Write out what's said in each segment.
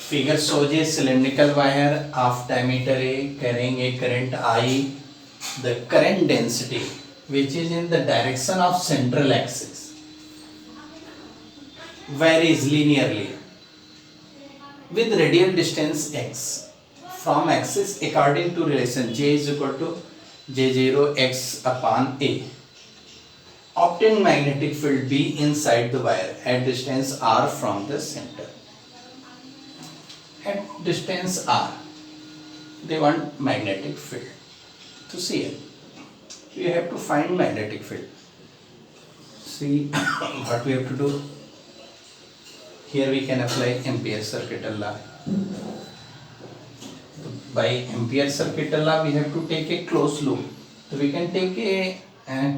Figure shows a cylindrical wire of diameter A carrying a current I. The current density, which is in the direction of central axis, varies linearly with radial distance x from axis according to relation J is equal to J0 x upon A. Obtain magnetic field B inside the wire at distance r from the center. At distance r, they want magnetic field. To see it, you have to find magnetic field. See what we have to do. Here we can apply Ampere's circuital law. By Ampere's circuital law, we have to take a closed loop. So we can take a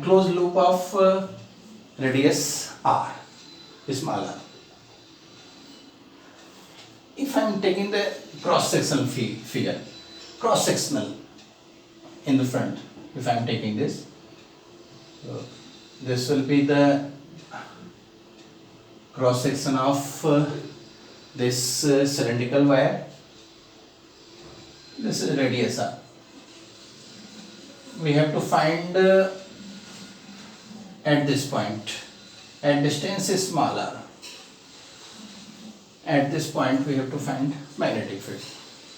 closed loop of radius r, small r. If I am taking the cross-sectional figure, cross-sectional in the front, if I am taking this, so this will be the cross section of this cylindrical wire. This is radius r. We have to find at this point, at distance is small r. At this point we have to find magnetic field.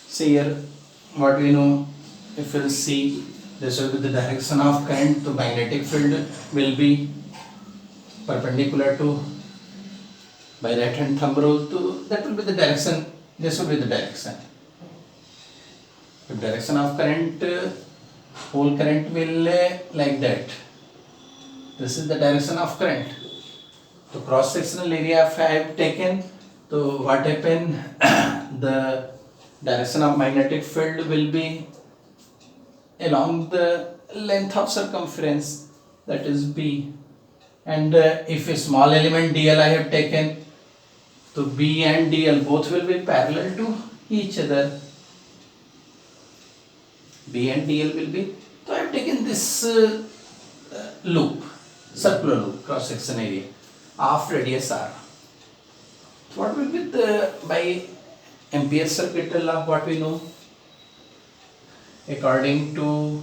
See here what we know, if you will see, this will be the direction of current, the magnetic field will be perpendicular to, by right hand thumb rule, to that will be the direction, this will be the direction. If direction of current, whole current will like that. This is the direction of current. So cross sectional area if I have taken, so what happen, the direction of magnetic field will be along the length of circumference, that is B. And if a small element dl I have taken, so B and dl both will be parallel to each other. B and dl will be, so I have taken this loop, circular loop, cross section area of radius r. What will be the, by Ampere's circuital law, what we know? According to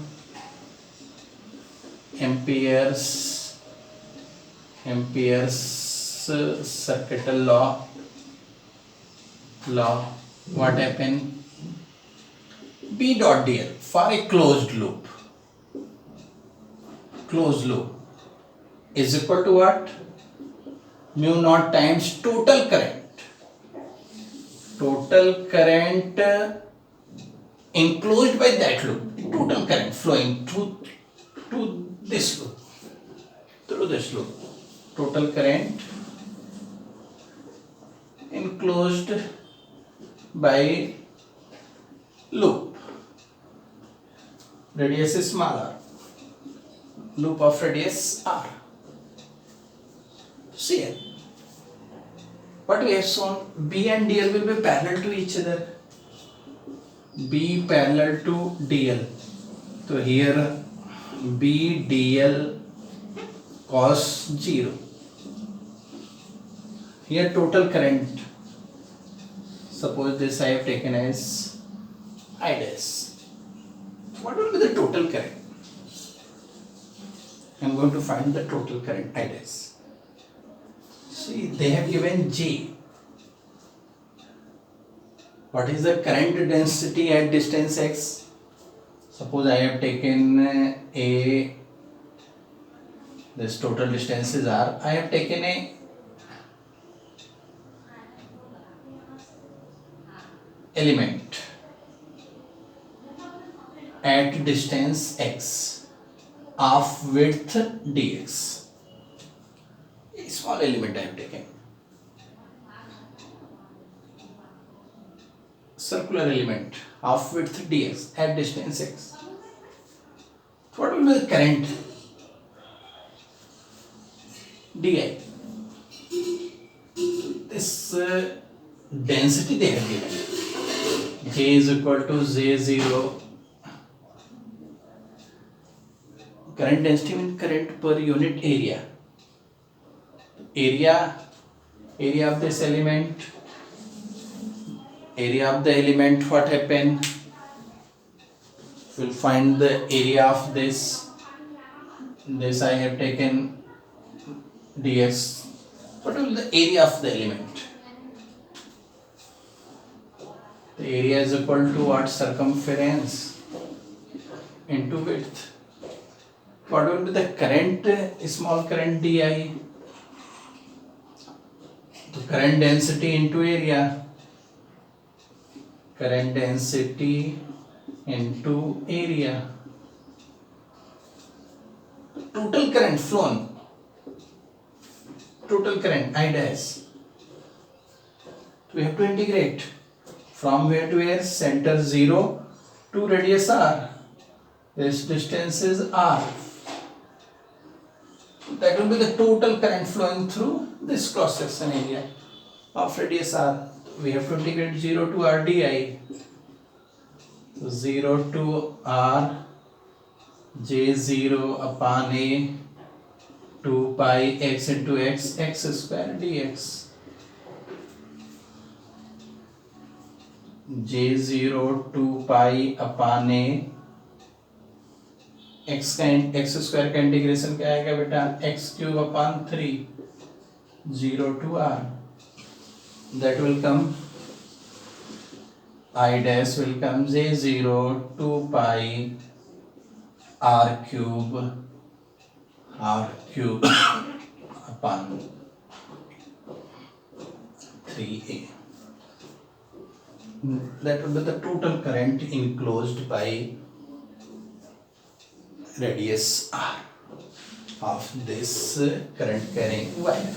Ampere's circuital law, what happen? B dot dl for a closed loop is equal to what? Mu naught times total current enclosed by that loop, total current flowing through this loop, total current enclosed by loop, radius is smaller, loop of radius r. See here, what we have shown, B and dl will be parallel to each other, B parallel to dl. So here B dl cos 0. Here total current, suppose this I have taken as I dash. What will be the total current? I am going to find the total current I dash. See, they have given J. What is the current density at distance x? Suppose I have taken this total distance is r. I have taken a element at distance x of width dx. A small element I have taken. Circular element of width dx at distance x. What will be the current? Di. This density they have given. J is equal to J0. Current density means current per unit area. Area of this element area of the element, what happen? We'll find the area of this. This I have taken dx. What will the area of the element? The area is equal to what? Circumference into width. What will be the current, small current di? The current density into area. Current density into area. Total current flown. Total current I dash. We have to integrate. From where to where? Center 0 to radius r. This distance is r. That will be the total current flowing through this cross section area of radius r. We have to integrate 0 to r di. So 0 to r j0 upon a 2 pi x into x square dx. j0 2 pi upon a x square का integration क्या आएगा बेटा? x cube upon 3 0 to r. That will come I dash will come j0 2 pi r cube upon 3a. That will be the total current enclosed by radius r of this current carrying wire.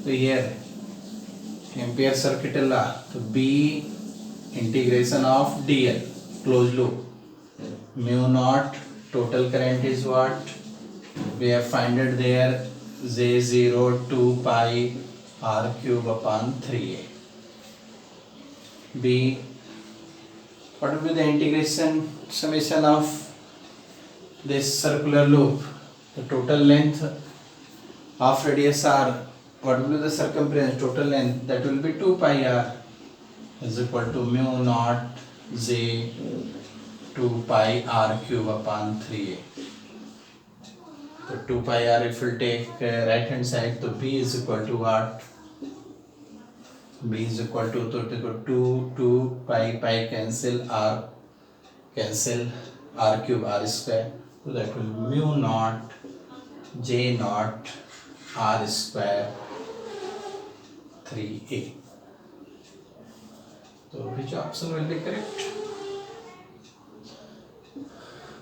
So here Ampere circuit law, to B integration of dl closed loop mu naught, total current is what? We have find it there, j0 2 pi r cube upon 3a. B, what will be the integration summation of this circular loop? The total length of radius r, what will be the circumference, total length? That will be 2 pi r is equal to mu naught j 2 pi r cube upon 3a. So 2 pi r, if we take right hand side, so b is equal to what? B is equal to 2 pi cancel r cube r square. So that will be mu naught j naught r square 3a. So which option will be correct?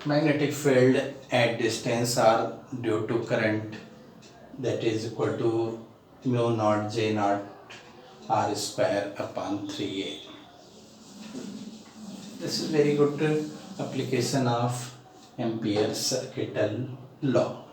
Magnetic field at distance r due to current, that is equal to mu naught j naught r square upon 3a. This is very good application of Ampere's circuital law.